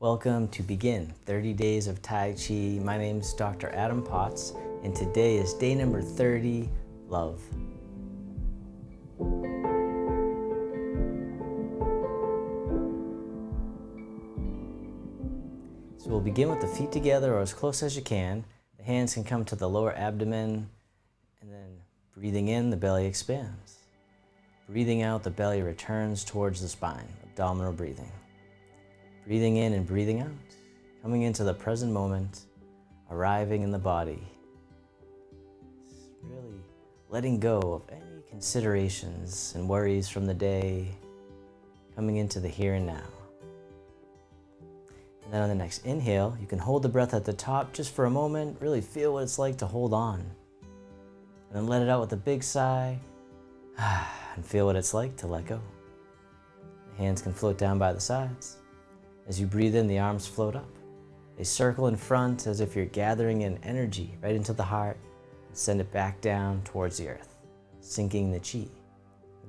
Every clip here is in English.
Welcome to Begin 30 Days of Tai Chi. My name is Dr. Adam Potts, and today is day number 30, Love. So we'll begin with the feet together or as close as you can. The hands can come to the lower abdomen, and then breathing in, the belly expands. Breathing out, the belly returns towards the spine, abdominal breathing. Breathing in and breathing out, coming into the present moment, arriving in the body. Just really letting go of any considerations and worries from the day, coming into the here and now. And then on the next inhale, you can hold the breath at the top just for a moment, really feel what it's like to hold on. And then let it out with a big sigh, and feel what it's like to let go. The hands can float down by the sides. As you breathe in, the arms float up. They circle in front as if you're gathering in energy right into the heart and send it back down towards the earth, sinking the chi.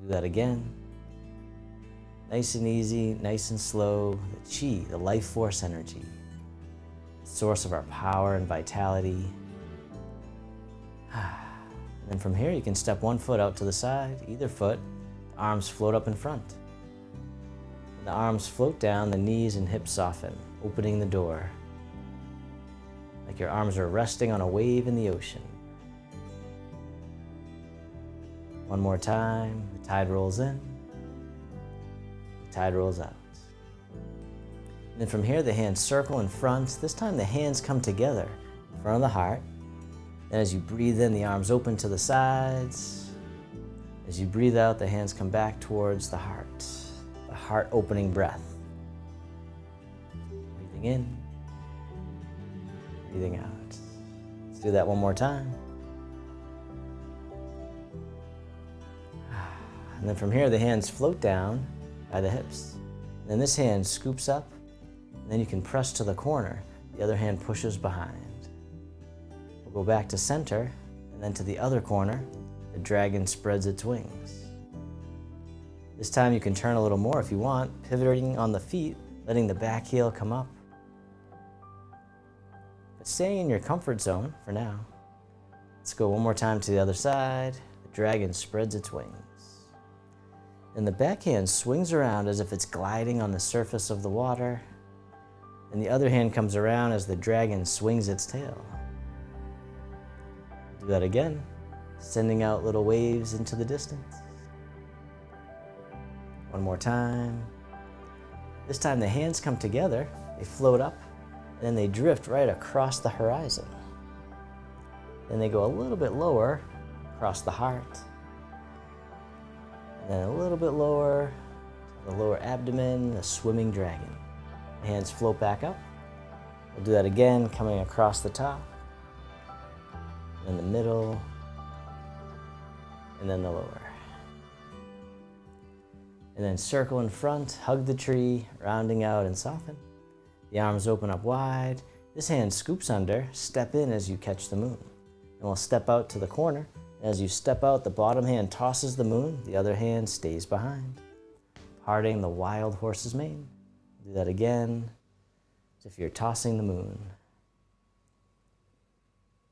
Do that again. Nice and easy, nice and slow. The chi, the life force energy, the source of our power and vitality. And then from here, you can step one foot out to the side, either foot. The arms float up in front. The arms float down, the knees and hips soften, opening the door. Like your arms are resting on a wave in the ocean. One more time, the tide rolls in, the tide rolls out. And then from here, the hands circle in front. This time the hands come together in front of the heart. Then as you breathe in, the arms open to the sides. As you breathe out, the hands come back towards the heart. Heart opening breath. Breathing in, breathing out. Let's do that one more time. And then from here, the hands float down by the hips. And then this hand scoops up, and then you can press to the corner. The other hand pushes behind. We'll go back to center, and then to the other corner, the dragon spreads its wings. This time you can turn a little more if you want, pivoting on the feet, letting the back heel come up. But staying in your comfort zone for now. Let's go one more time to the other side. The dragon spreads its wings. And the back hand swings around as if it's gliding on the surface of the water. And the other hand comes around as the dragon swings its tail. Do that again, sending out little waves into the distance. One more time. This time the hands come together, they float up, and then they drift right across the horizon. Then they go a little bit lower, across the heart. And then a little bit lower, to the lower abdomen, the swimming dragon. The hands float back up. We'll do that again, coming across the top, in the middle, and then the lower. And then circle in front, hug the tree, rounding out and soften. The arms open up wide. This hand scoops under, step in as you catch the moon. And we'll step out to the corner. As you step out, the bottom hand tosses the moon, the other hand stays behind, parting the wild horse's mane. Do that again, as if you're tossing the moon.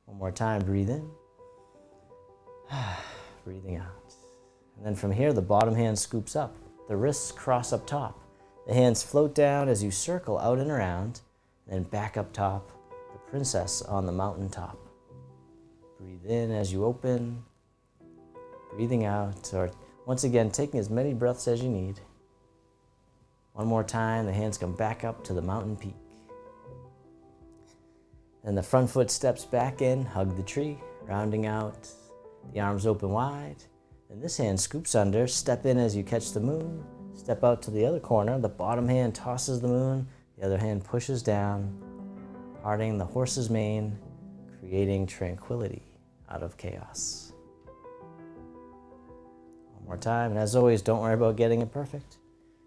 One more time, breathe in, breathing out. And then from here, the bottom hand scoops up. The wrists cross up top. The hands float down as you circle out and around, and then back up top, the princess on the mountain top. Breathe in as you open, breathing out, or once again, taking as many breaths as you need. One more time, the hands come back up to the mountain peak. Then the front foot steps back in, hug the tree, rounding out, the arms open wide. And this hand scoops under, step in as you catch the moon, step out to the other corner, the bottom hand tosses the moon, the other hand pushes down, parting the horse's mane, creating tranquility out of chaos. One more time, and as always, don't worry about getting it perfect.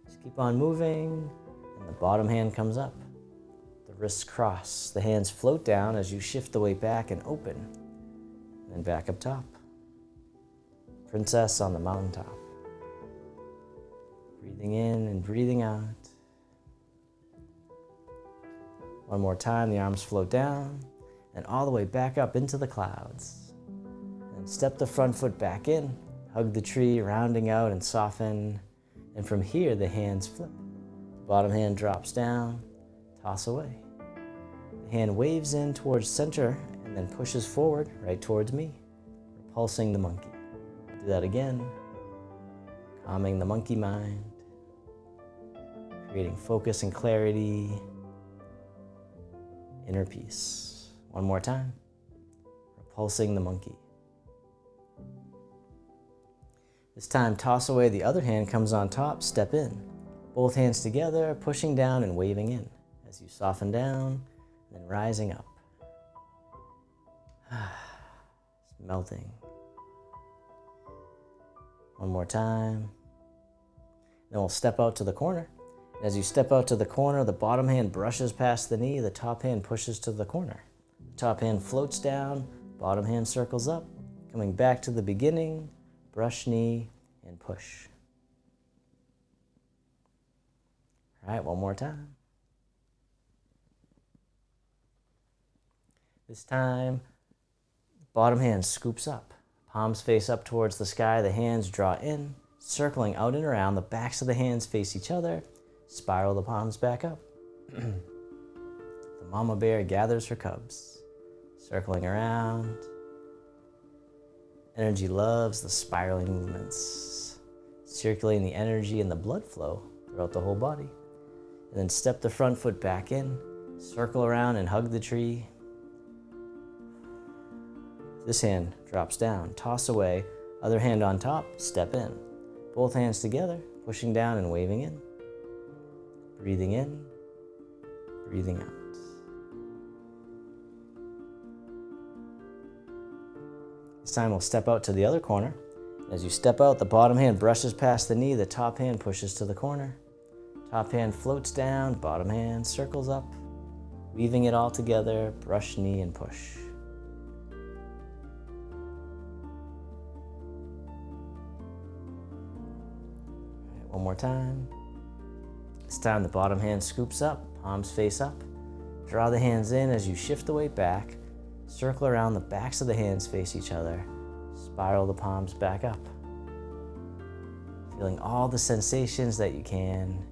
Just keep on moving, and the bottom hand comes up. The wrists cross, the hands float down as you shift the weight back and open, and then back up top. Princess on the mountaintop. Breathing in and breathing out. One more time, the arms float down and all the way back up into the clouds. And step the front foot back in, hug the tree, rounding out and soften. And from here, the hands flip. The bottom hand drops down, toss away. The hand waves in towards center and then pushes forward right towards me, repulsing the monkey. I'll do that again, calming the monkey mind, creating focus and clarity, inner peace. One more time, repulsing the monkey. This time, toss away, the other hand comes on top, step in. Both hands together, pushing down and waving in as you soften down, then rising up. It's melting. One more time. Then we'll step out to the corner. As you step out to the corner, the bottom hand brushes past the knee, the top hand pushes to the corner. The top hand floats down, bottom hand circles up, coming back to the beginning, brush knee and push. All right, one more time. This time, bottom hand scoops up, palms face up towards the sky, the hands draw in, circling out and around, the backs of the hands face each other, spiral the palms back up. The mama bear gathers her cubs, circling around. Energy loves the spiraling movements, circulating the energy and the blood flow throughout the whole body. And then step the front foot back in, circle around and hug the tree. This hand drops down, toss away, other hand on top, step in. Both hands together, pushing down and waving in. Breathing in, breathing out. This time we'll step out to the other corner. As you step out, the bottom hand brushes past the knee, the top hand pushes to the corner. Top hand floats down, bottom hand circles up, weaving it all together, brush knee and push. All right, one more time. This time the bottom hand scoops up, palms face up. Draw the hands in as you shift the weight back. Circle around, the backs of the hands face each other. Spiral the palms back up. Feeling all the sensations that you can.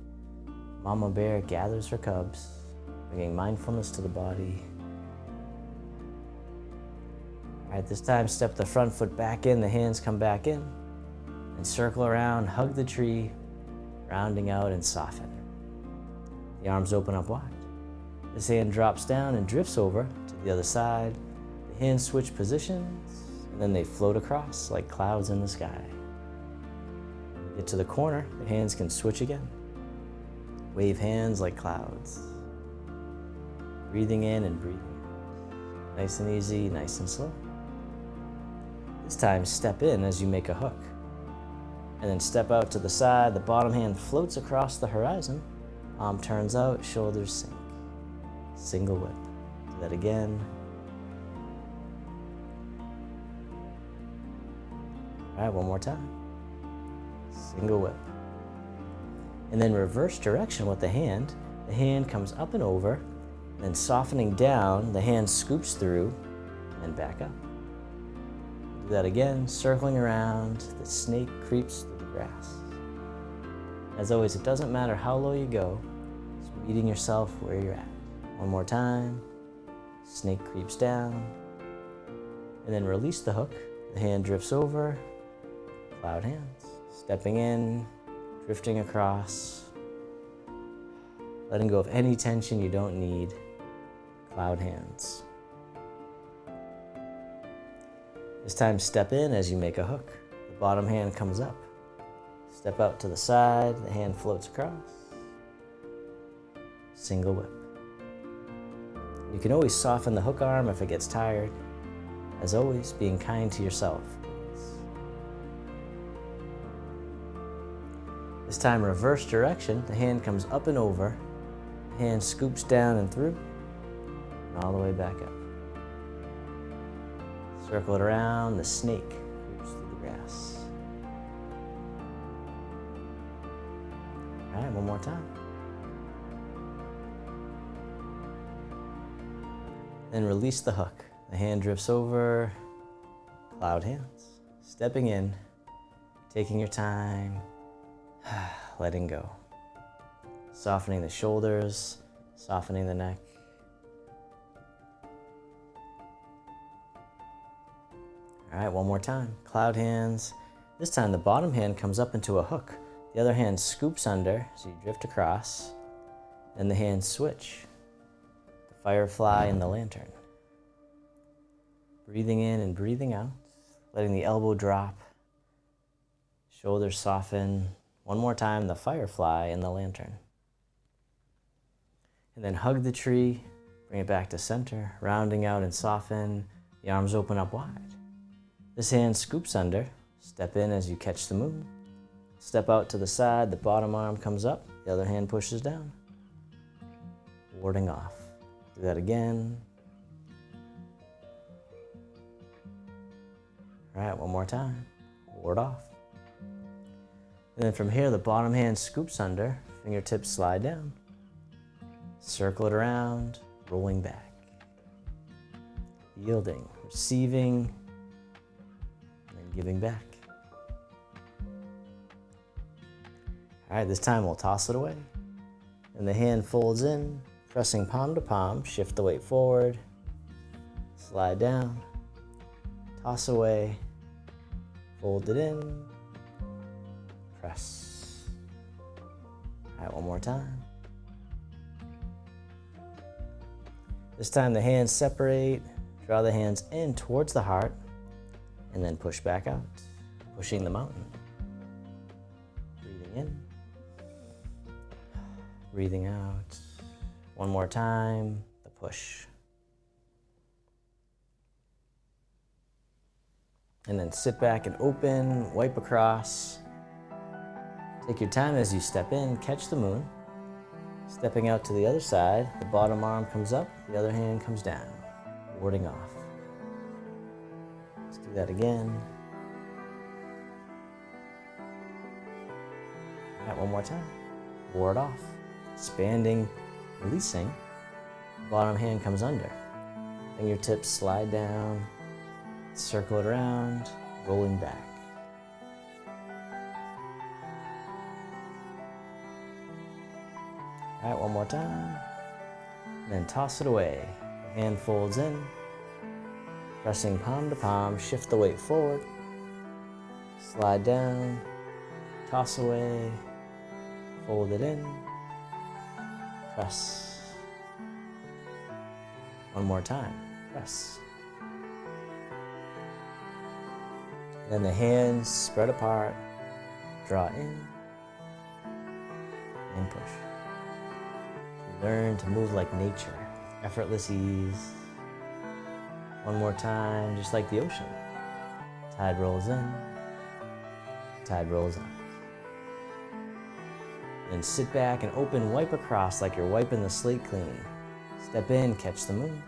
Mama bear gathers her cubs, bringing mindfulness to the body. All right, this time step the front foot back in, the hands come back in. And circle around, hug the tree, rounding out and soften. The arms open up wide. This hand drops down and drifts over to the other side. The hands switch positions, and then they float across like clouds in the sky. When you get to the corner, the hands can switch again. Wave hands like clouds. Breathing in and breathing out. Nice and easy, nice and slow. This time, step in as you make a hook. And then step out to the side. The bottom hand floats across the horizon. Palm turns out, shoulders sink. Single whip. Do that again. All right, one more time. Single whip. And then reverse direction with the hand. The hand comes up and over, then softening down, the hand scoops through and back up. Do that again, circling around, the snake creeps through the grass. As always, it doesn't matter how low you go, just meeting yourself where you're at. One more time, snake creeps down, and then release the hook. The hand drifts over, cloud hands, stepping in, drifting across, letting go of any tension you don't need, cloud hands. This time step in as you make a hook. The bottom hand comes up. Step out to the side, the hand floats across. Single whip. You can always soften the hook arm if it gets tired. As always, being kind to yourself. This time reverse direction, the hand comes up and over, the hand scoops down and through, and all the way back up. Circle it around, the snake creeps through the grass. All right, one more time. Then release the hook. The hand drifts over, cloud hands. Stepping in, taking your time, letting go. Softening the shoulders, softening the neck. All right, one more time. Cloud hands. This time the bottom hand comes up into a hook. The other hand scoops under, so you drift across. Then the hands switch. The firefly and the lantern. Breathing in and breathing out. Letting the elbow drop. Shoulders soften. One more time, the firefly and the lantern. And then hug the tree. Bring it back to center. Rounding out and soften. The arms open up wide. This hand scoops under. Step in as you catch the moon. Step out to the side, the bottom arm comes up, the other hand pushes down. Warding off. Do that again. All right, one more time. Ward off. And then from here, the bottom hand scoops under, fingertips slide down. Circle it around, rolling back. Yielding, receiving, and then giving back. All right, this time we'll toss it away. And the hand folds in, pressing palm to palm, shift the weight forward, slide down, toss away, fold it in, press. All right, one more time. This time the hands separate, draw the hands in towards the heart, and then push back out, pushing the mountain. Breathing in. Breathing out. One more time, the push. And then sit back and open, wipe across. Take your time as you step in, catch the moon. Stepping out to the other side, the bottom arm comes up, the other hand comes down, warding off. Let's do that again. All right, one more time. Ward off. Expanding, releasing. Bottom hand comes under. Fingertips slide down, circle it around, rolling back. All right, one more time. And then toss it away. The hand folds in, pressing palm to palm, shift the weight forward, slide down, toss away, fold it in, press. One more time, press. Then the hands spread apart, draw in, and push. Learn to move like nature, effortless ease. One more time, just like the ocean. Tide rolls in, tide rolls out. Then sit back and open, wipe across like you're wiping the slate clean. Step in, catch the moon.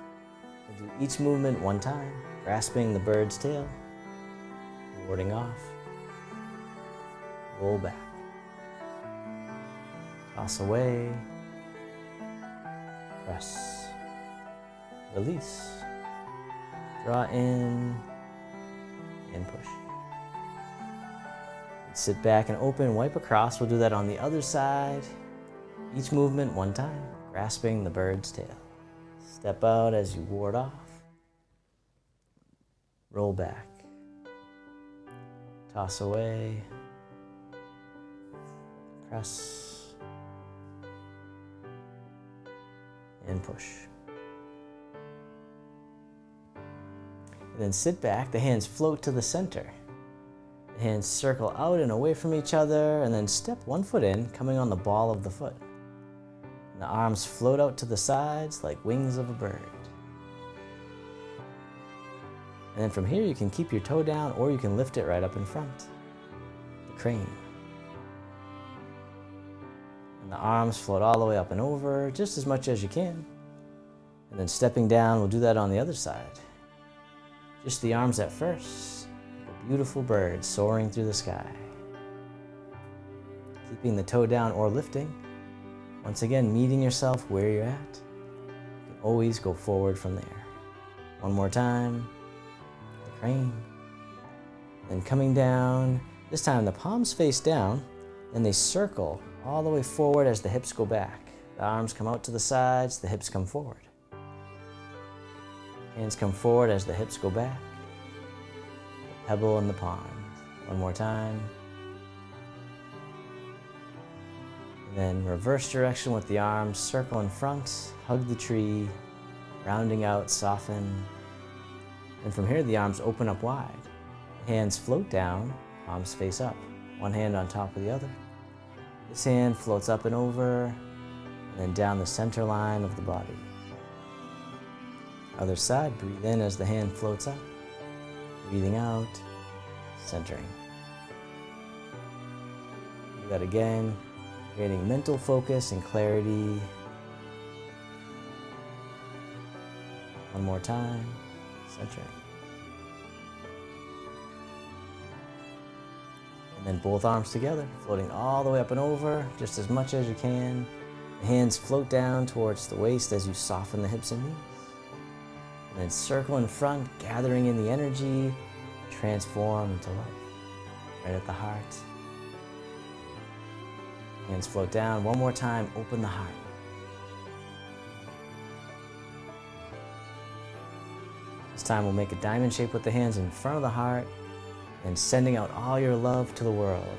We'll do each movement one time, grasping the bird's tail, warding off, roll back, toss away, press, release, draw in, and push. Sit back and open, wipe across. We'll do that on the other side. Each movement one time, grasping the bird's tail. Step out as you ward off. Roll back. Toss away. Press. And push. And then sit back. The hands float to the center. The hands circle out and away from each other, and then step one foot in, coming on the ball of the foot. And the arms float out to the sides like wings of a bird. And then from here, you can keep your toe down, or you can lift it right up in front. The crane. And the arms float all the way up and over, just as much as you can. And then stepping down, we'll do that on the other side. Just the arms at first. Beautiful bird soaring through the sky. Keeping the toe down or lifting. Once again, meeting yourself where you're at. You can always go forward from there. One more time, the crane. Then coming down, this time the palms face down, and they circle all the way forward as the hips go back. The arms come out to the sides, the hips come forward. Hands come forward as the hips go back. The pebble in the pond. One more time. And then reverse direction with the arms, circle in front, hug the tree, rounding out, soften. And from here, the arms open up wide. Hands float down, palms face up. One hand on top of the other. This hand floats up and over, and then down the center line of the body. Other side, breathe in as the hand floats up. Breathing out, centering. Do that again, creating mental focus and clarity. One more time, centering. And then both arms together, floating all the way up and over, just as much as you can. The hands float down towards the waist as you soften the hips and knees. And then circle in front, gathering in the energy, transform into love, right at the heart. Hands float down. One more time, open the heart. This time we'll make a diamond shape with the hands in front of the heart and sending out all your love to the world.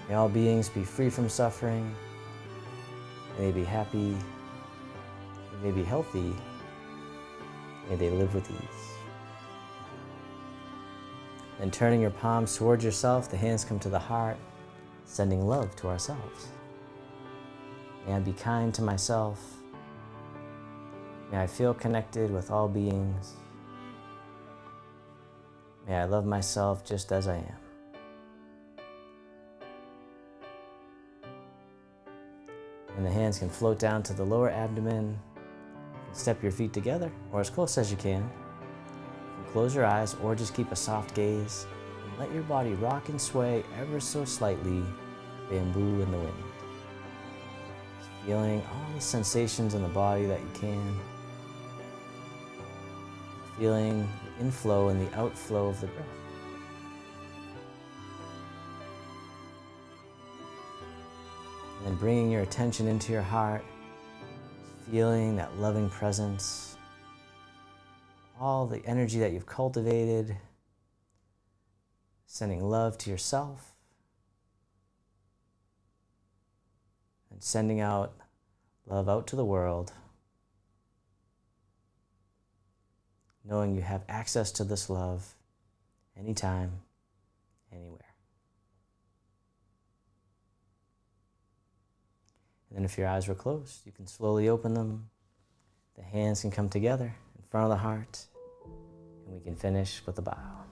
May all beings be free from suffering. May they be happy. May they be healthy. May they live with ease. Then turning your palms towards yourself, the hands come to the heart, sending love to ourselves. May I be kind to myself. May I feel connected with all beings. May I love myself just as I am. And the hands can float down to the lower abdomen. You can step your feet together, or as close as you can. You can close your eyes, or just keep a soft gaze. And let your body rock and sway ever so slightly, bamboo in the wind. Just feeling all the sensations in the body that you can. Feeling the inflow and the outflow of the breath. And then bringing your attention into your heart, feeling that loving presence, all the energy that you've cultivated, sending love to yourself, and sending out love out to the world, knowing you have access to this love anytime, anywhere. And then if your eyes were closed, you can slowly open them. The hands can come together in front of the heart, and we can finish with a bow.